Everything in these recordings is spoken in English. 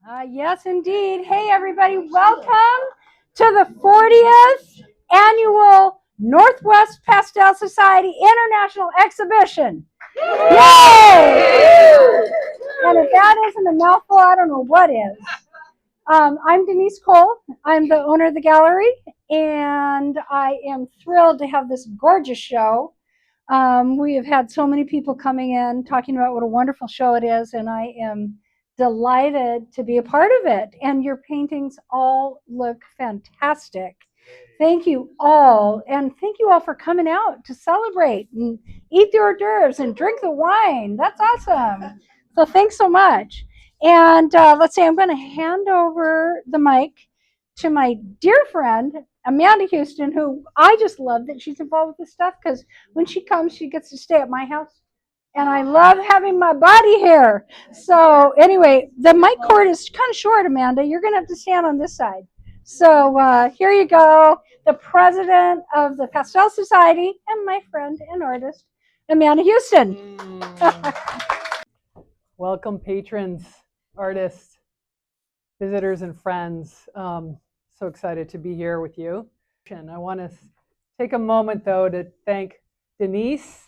Yes, indeed. Hey, everybody, welcome to the 40th annual Northwest Pastel Society International Exhibition. Yay! And if that isn't a mouthful, I don't know what is. I'm Denise Cole. I'm the owner of the gallery, and I am thrilled to have this gorgeous show. We have had so many people coming in talking about what a wonderful show it is, and I am delighted to be a part of it. And your paintings all look fantastic. Thank you all, and thank you all for coming out to celebrate and eat the hors d'oeuvres and drink the wine. That's awesome. So thanks so much. And let's say I'm going to hand over the mic to my dear friend Amanda Houston, who I just love that she's involved with this stuff because when she comes, she gets to stay at my house. And I love having my body here. So anyway, the mic cord is kind of short, Amanda. You're going to have to stand on this side. So here you go, the president of the Pastel Society and my friend and artist, Amanda Houston. Welcome, patrons, artists, visitors, and friends. So excited to be here with you. I want to take a moment, though, to thank Denise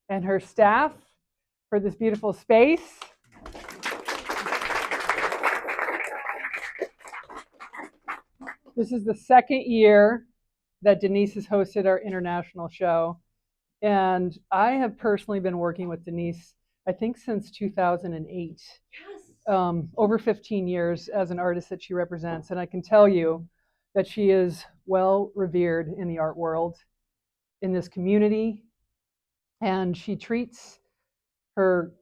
and her staff for this beautiful space. This is the second year that Denise has hosted our international show. And I have personally been working with Denise, I think, since 2008. Over 15 years as an artist that she represents. And I can tell you that she is well revered in the art world, in this community. And she treats her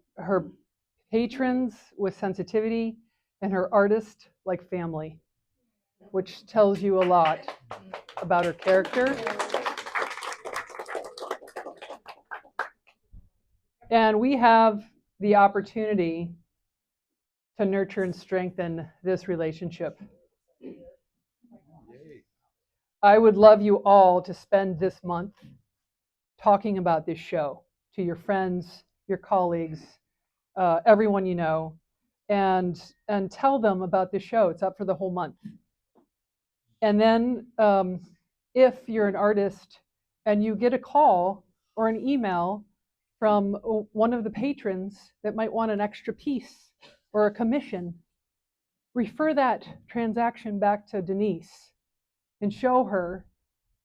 patrons with sensitivity and her artists like family, which tells you a lot about her character. And we have the opportunity to nurture and strengthen this relationship. I would love you all to spend this month talking about this show to your friends, your colleagues, everyone you know, and tell them about this show. It's up for the whole month. And then if you're an artist and you get a call or an email from one of the patrons that might want an extra piece or a commission, refer that transaction back to Denise and show her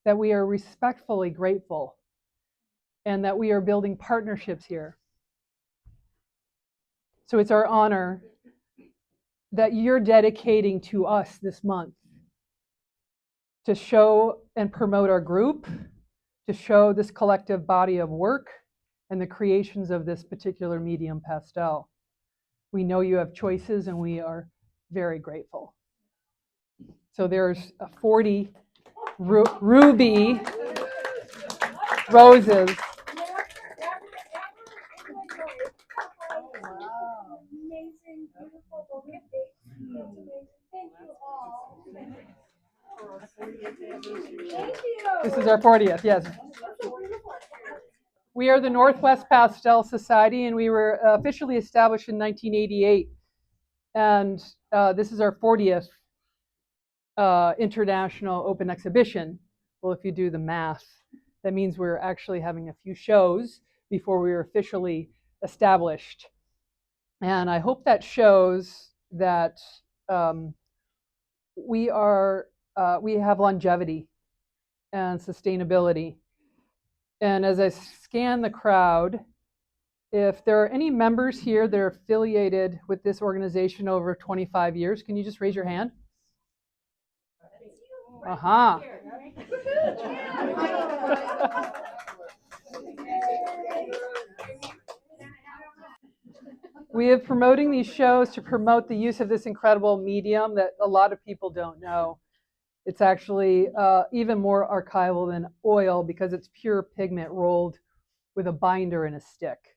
that we are respectfully grateful and that we are building partnerships here. So it's our honor that you're dedicating to us this month to show and promote our group, to show this collective body of work and the creations of this particular medium pastel. We know you have choices and we are very grateful. So there's 40 ruby roses. Amazing, beautiful bouquet. Thank you all. Thank you. This is our 40th, yes. We are the Northwest Pastel Society, and we were officially established in 1988. And this is our 40th international open exhibition. Well, if you do the math, that means we're actually having a few shows before we were officially established. And I hope that shows that we have longevity and sustainability. And as I scan the crowd, if there are any members here that are affiliated with this organization over 25 years, can you just raise your hand? Aha. We are promoting these shows to promote the use of this incredible medium that a lot of people don't know. It's actually even more archival than oil because it's pure pigment rolled with a binder and a stick.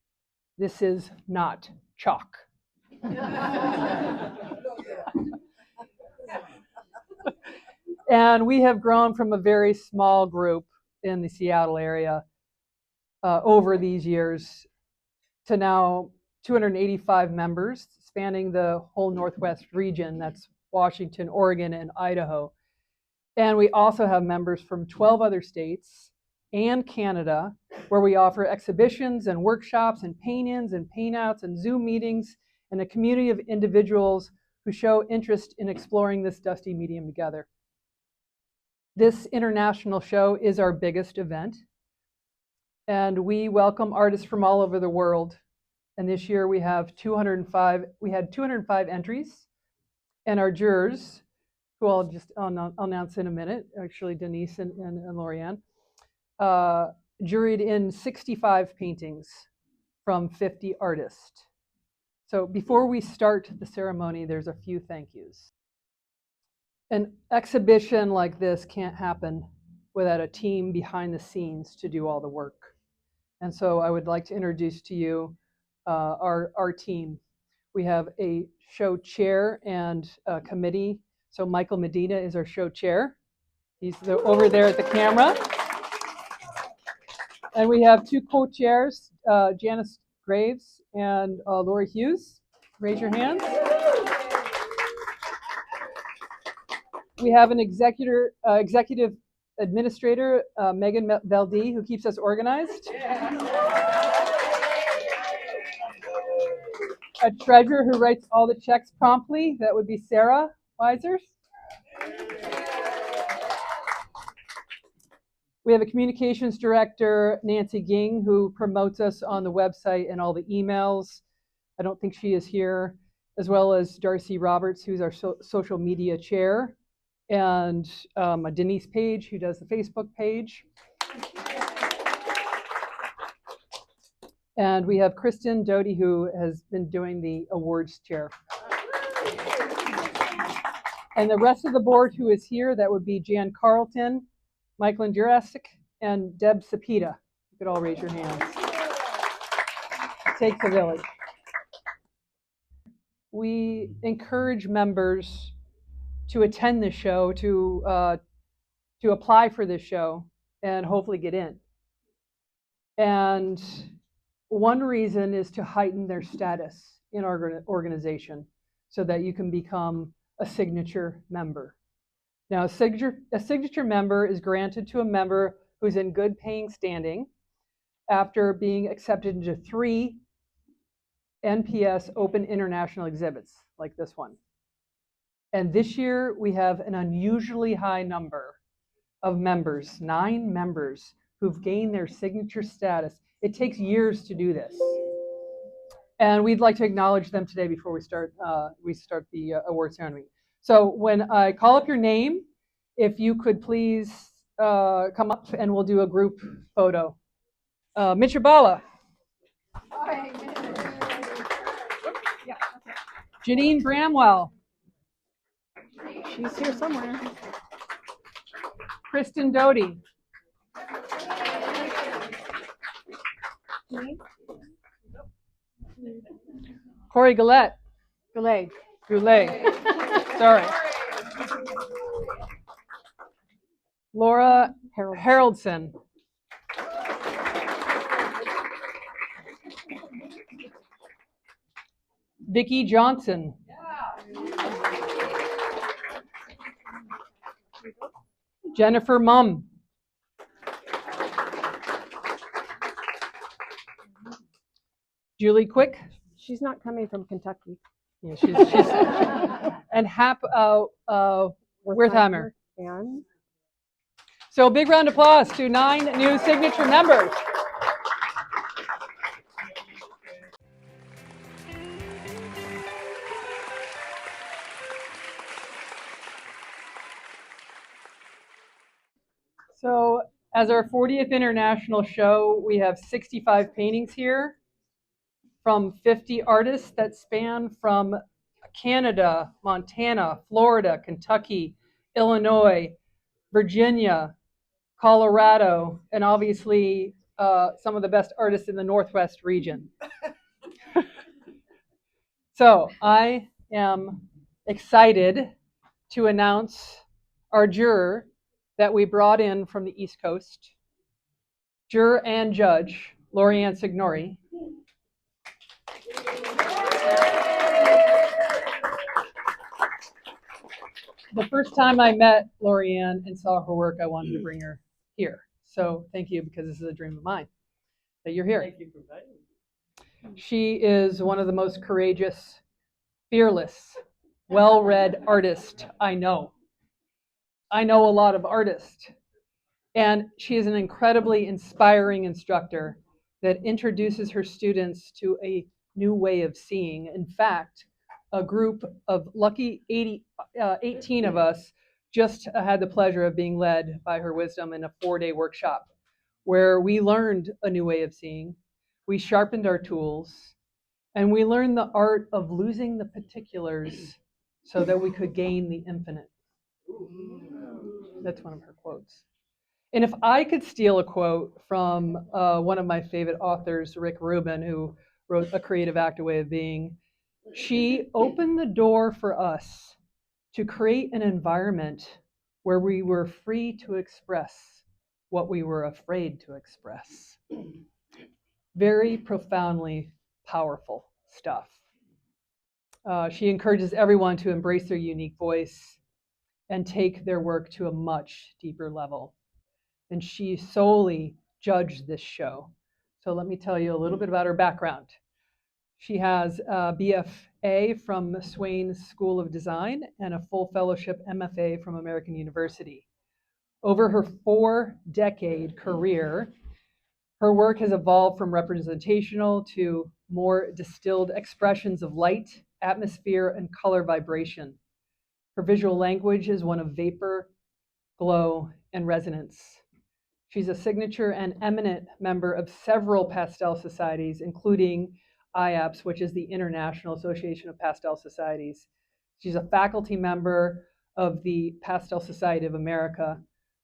This is not chalk. And we have grown from a very small group in the Seattle area over these years to now 285 members, spanning the whole Northwest region. That's Washington, Oregon, and Idaho. And we also have members from 12 other states and Canada, where we offer exhibitions and workshops and paint-ins and paint-outs and Zoom meetings, and a community of individuals who show interest in exploring this dusty medium together. This international show is our biggest event, and we welcome artists from all over the world. And this year we have 205. We had 205 entries, and our jurors, who I'll just announce in a minute, actually Denise and Lorianne, juried in 65 paintings from 50 artists. So before we start the ceremony, there's a few thank yous. An exhibition like this can't happen without a team behind the scenes to do all the work. And so I would like to introduce to you our team. We have a show chair and a committee. So Michael Medina is our show chair. He's over there at the camera. And we have two co-chairs, Janice Graves and Lori Hughes. Raise your hands. We have an executive administrator, Megan Valdee, who keeps us organized. A treasurer who writes all the checks promptly. That would be Sarah Weiser. We have a communications director, Nancy Ging, who promotes us on the website and all the emails. I don't think she is here, as well as Darcy Roberts, who's our social media chair, and Denise Page, who does the Facebook page. And we have Kristen Doty, who has been doing the awards chair. And the rest of the board who is here, that would be Jan Carlton, Michael Jurasik, and Deb Sapita. You could all raise your hands. It takes a village. We encourage members to attend this show, to apply for this show, and hopefully get in. And one reason is to heighten their status in our organization so that you can become a signature member. Now, a signature member is granted to a member who's in good paying standing after being accepted into 3 NPS open international exhibits like this one. And this year we have an unusually high number of members, 9 members who've gained their signature status. It takes years to do this. And we'd like to acknowledge them today before we start the award ceremony. So when I call up your name, if you could please come up and we'll do a group photo. Mitrabala. Janine Bramwell. She's here somewhere. Kristen Doty. Corey Goulet. Goulet. Sorry. Laura Haroldson. Vicki Johnson. Jennifer Mumm. Julie Quick. She's not coming from Kentucky. Yeah, she's and Hap Wertheimer. And So big round of applause to 9 new signature members. So as our 40th international show, we have 65 paintings here from 50 artists that span from Canada, Montana, Florida, Kentucky, Illinois, Virginia, Colorado, and obviously some of the best artists in the Northwest region. So I am excited to announce our juror that we brought in from the East Coast, juror and judge, Lorianne Signori. the first time I met Lorianne and saw her work, I wanted to bring her here. So thank you, because this is a dream of mine that you're here. Thank you for inviting me. She is one of the most courageous, fearless, well-read artists I know. I know a lot of artists, and she is an incredibly inspiring instructor that introduces her students to a new way of seeing. In fact, a group of lucky 18 of us just had the pleasure of being led by her wisdom in a 4-day workshop where we learned a new way of seeing, we sharpened our tools, and we learned the art of losing the particulars so that we could gain the infinite. That's one of her quotes. And if I could steal a quote from one of my favorite authors, Rick Rubin, who wrote A Creative Act, A Way of Being, she opened the door for us to create an environment where we were free to express what we were afraid to express. Very profoundly powerful stuff. She encourages everyone to embrace their unique voice and take their work to a much deeper level. And she solely judged this show. So let me tell you a little bit about her background. She has a BFA from Swain School of Design and a full fellowship MFA from American University. Over her 4-decade career, her work has evolved from representational to more distilled expressions of light, atmosphere, and color vibration. Her visual language is one of vapor, glow, and resonance. She's a signature and eminent member of several pastel societies, including IAPS, which is the International Association of Pastel Societies. She's a faculty member of the Pastel Society of America.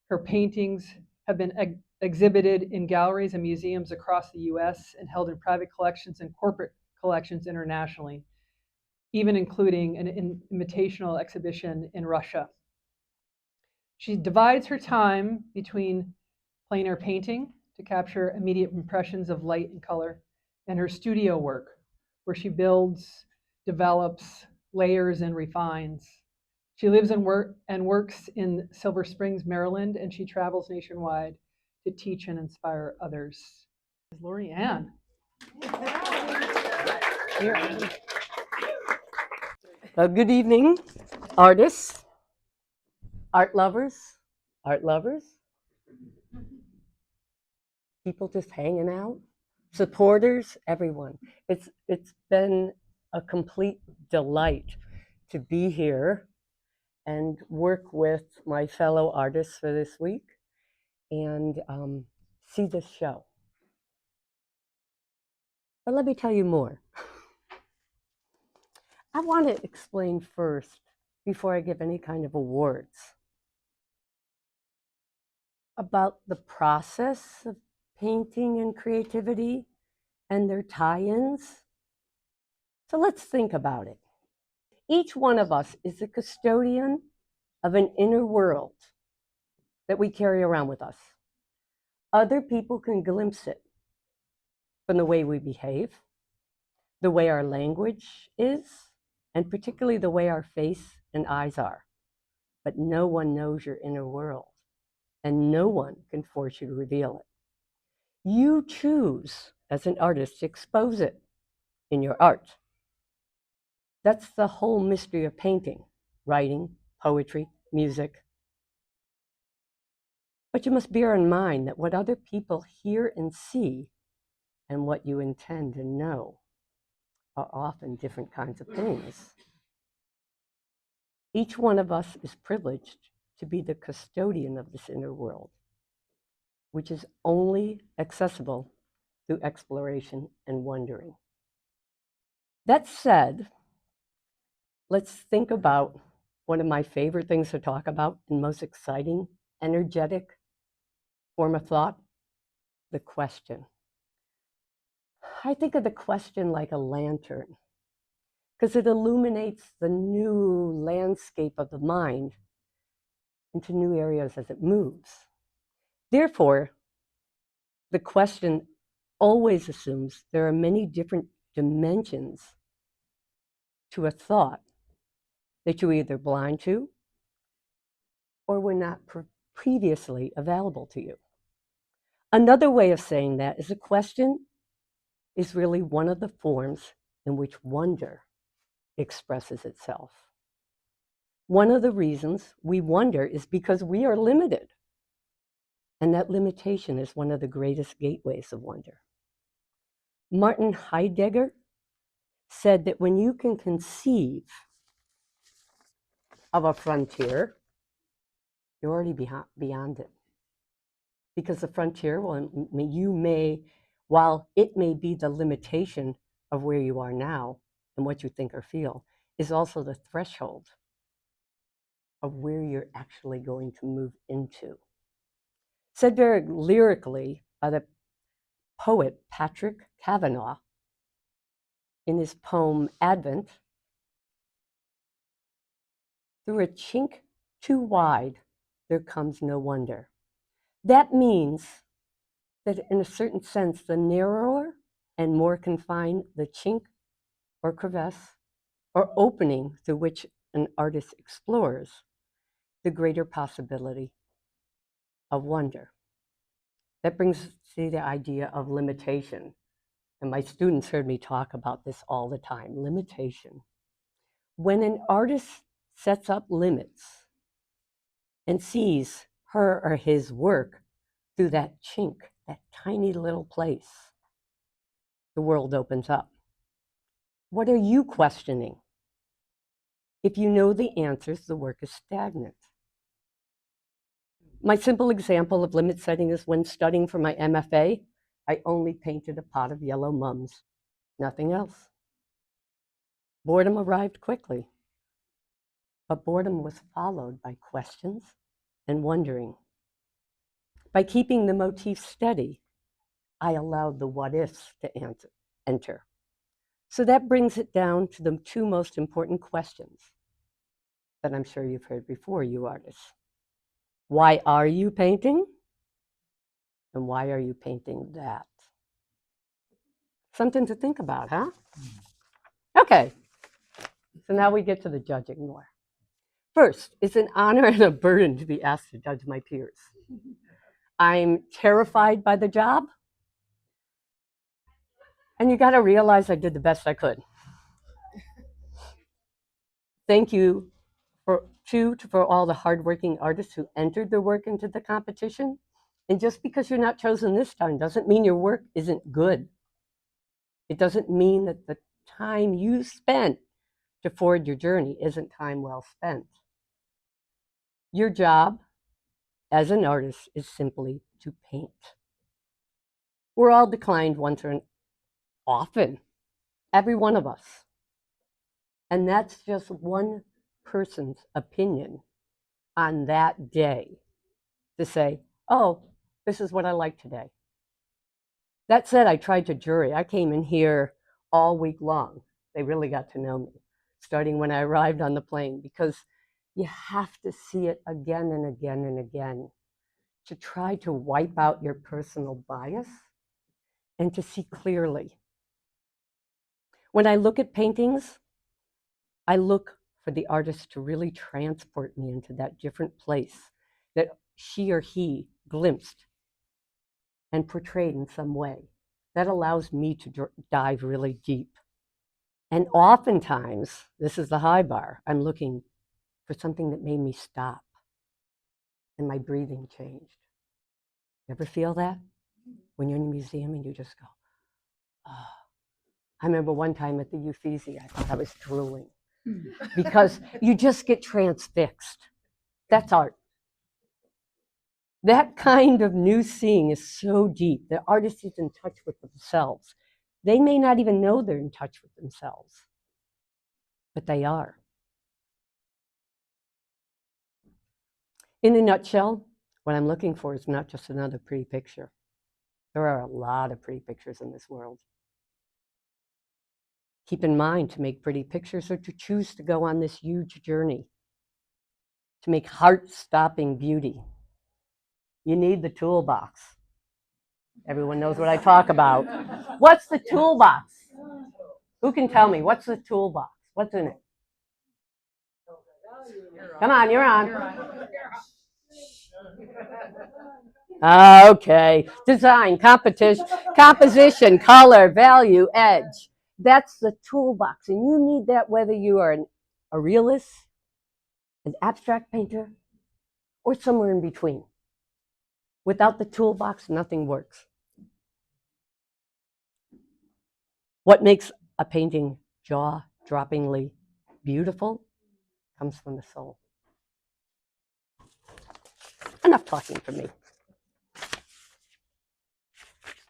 Her paintings have been exhibited in galleries and museums across the US and held in private collections and corporate collections internationally, even including an invitational exhibition in Russia. She divides her time between plein air painting to capture immediate impressions of light and color, and her studio work, where she builds, develops, layers, and refines. She lives and works in Silver Springs, Maryland, and she travels nationwide to teach and inspire others. Lorianne. Good evening, artists, art lovers, people just hanging out, supporters, everyone. It's been a complete delight to be here and work with my fellow artists for this week and see this show. But let me tell you more. I want to explain first, before I give any kind of awards, about the process of painting and creativity and their tie-ins. So let's think about it. Each one of us is a custodian of an inner world that we carry around with us. Other people can glimpse it from the way we behave, the way our language is, and particularly the way our face and eyes are. But no one knows your inner world, and no one can force you to reveal it. You choose, as an artist, to expose it in your art. That's the whole mystery of painting, writing, poetry, music. But you must bear in mind that what other people hear and see and what you intend and know are often different kinds of things. Each one of us is privileged to be the custodian of this inner world, which is only accessible through exploration and wondering. That said, let's think about one of my favorite things to talk about and most exciting, energetic form of thought, the question. I think of the question like a lantern, because it illuminates the new landscape of the mind into new areas as it moves. Therefore, the question always assumes there are many different dimensions to a thought that you're either blind to or were not previously available to you. Another way of saying that is a question is really one of the forms in which wonder expresses itself. One of the reasons we wonder is because we are limited. And that limitation is one of the greatest gateways of wonder. Martin Heidegger said that when you can conceive of a frontier, you're already beyond it. Because the frontier, while it may be the limitation of where you are now and what you think or feel, is also the threshold of where you're actually going to move into. Said very lyrically by the poet Patrick Kavanagh in his poem Advent, through a chink too wide, there comes no wonder. That means that in a certain sense, the narrower and more confined the chink or crevice or opening through which an artist explores, the greater possibility of wonder. That brings to the idea of limitation. And my students heard me talk about this all the time, limitation. When an artist sets up limits and sees her or his work through that chink, that tiny little place, the world opens up. What are you questioning? If you know the answers, the work is stagnant. My simple example of limit setting is when studying for my MFA, I only painted a pot of yellow mums, nothing else. Boredom arrived quickly, but boredom was followed by questions and wondering. By keeping the motif steady, I allowed the what ifs to enter. So that brings it down to the two most important questions that I'm sure you've heard before, you artists. Why are you painting? And why are you painting that? Something to think about, huh? Okay, so now we get to the judging more. First, it's an honor and a burden to be asked to judge my peers. I'm terrified by the job, and you gotta realize I did the best I could. Thank you for all the hardworking artists who entered their work into the competition. And just because you're not chosen this time doesn't mean your work isn't good. It doesn't mean that the time you spent to forward your journey isn't time well spent. Your job as an artist is simply to paint. We're all declined once or often, every one of us. And that's just one person's opinion on that day to say, oh, this is what I like today. That said, I tried to jury. I came in here all week long. They really got to know me, starting when I arrived on the plane, because you have to see it again and again and again to try to wipe out your personal bias and to see clearly. When I look at paintings, I look for the artist to really transport me into that different place that she or he glimpsed and portrayed in some way. That allows me to dive really deep. And oftentimes, this is the high bar, I'm looking for something that made me stop and my breathing changed. You ever feel that? When you're in a museum and you just go, oh. I remember one time at the Uffizi, I thought I was drooling because you just get transfixed. That's art. That kind of new seeing is so deep. The artist is in touch with themselves. They may not even know they're in touch with themselves, but they are. In a nutshell, what I'm looking for is not just another pretty picture. There are a lot of pretty pictures in this world. Keep in mind, to make pretty pictures or to choose to go on this huge journey, to make heart-stopping beauty, you need the toolbox. Everyone knows what I talk about. What's the toolbox? Who can tell me? What's the toolbox? What's in it? Come on, you're on. Okay. Design, competition, composition, color, value, edge. That's the toolbox. And you need that whether you are a realist, an abstract painter, or somewhere in between. Without the toolbox, nothing works. What makes a painting jaw-droppingly beautiful comes from the soul. Enough talking for me.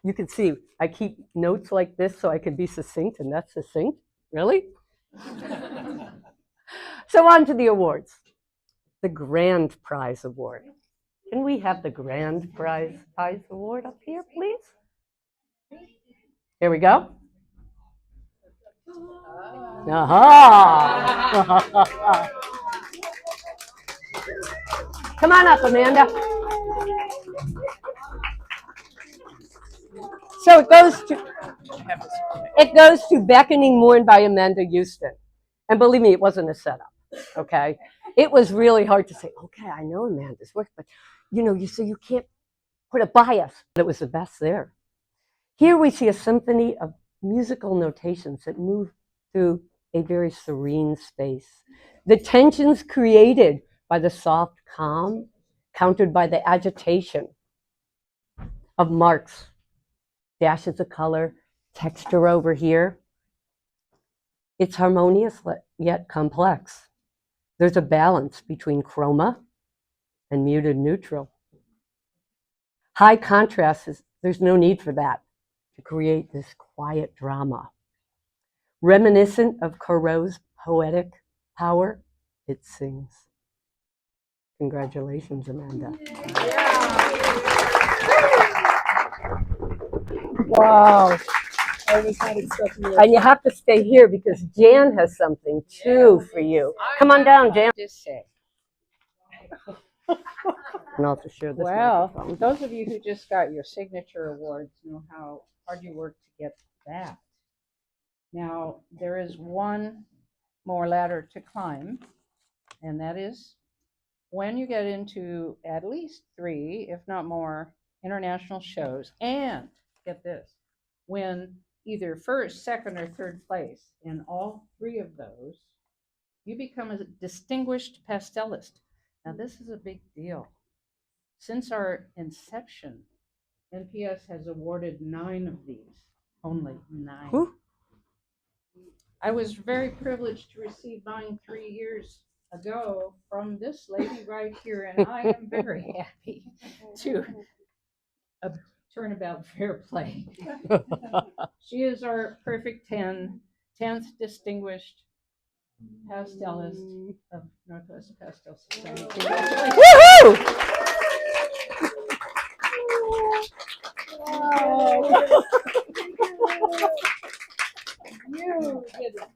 You can see I keep notes like this so I can be succinct, and that's succinct. Really? So on to the awards. The Grand Prize Award. Can we have the Grand Prize Award up here, please? Here we go. Aha! Come on up, Amanda. So it goes to Beckoning Mourn by Amanda Houston. And believe me, it wasn't a setup, okay? It was really hard to say, okay, I know Amanda's work, but you say you can't put a bias. It was the best there. Here we see a symphony of musical notations that move through a very serene space. The tensions created by the soft calm, countered by the agitation of marks, dashes of color, texture over here. It's harmonious yet complex. There's a balance between chroma and muted neutral. High contrast there's no need for that to create this quiet drama. Reminiscent of Corot's poetic power, it sings. Congratulations, Amanda. Wow. I was not expecting that. And you have to stay here because Jan has something too for you. Come on down, Jan. Just say, And I'll just share this well, microphone. those of you who just got your signature awards know how hard you worked to get that. Now, there is one more ladder to climb, and that is when you get into at least 3, if not more, international shows, and get this, win either first, second, or third place in all 3 of those, you become a distinguished pastelist. Now, this is a big deal. Since our inception, NPS has awarded 9 of these, only 9. Whew. I was very privileged to receive mine 3 years ago from this lady right here, and I am very happy to turnabout fair play. She is our perfect 10th distinguished pastelist of Northwest Pastel Society. Woohoo! You did it.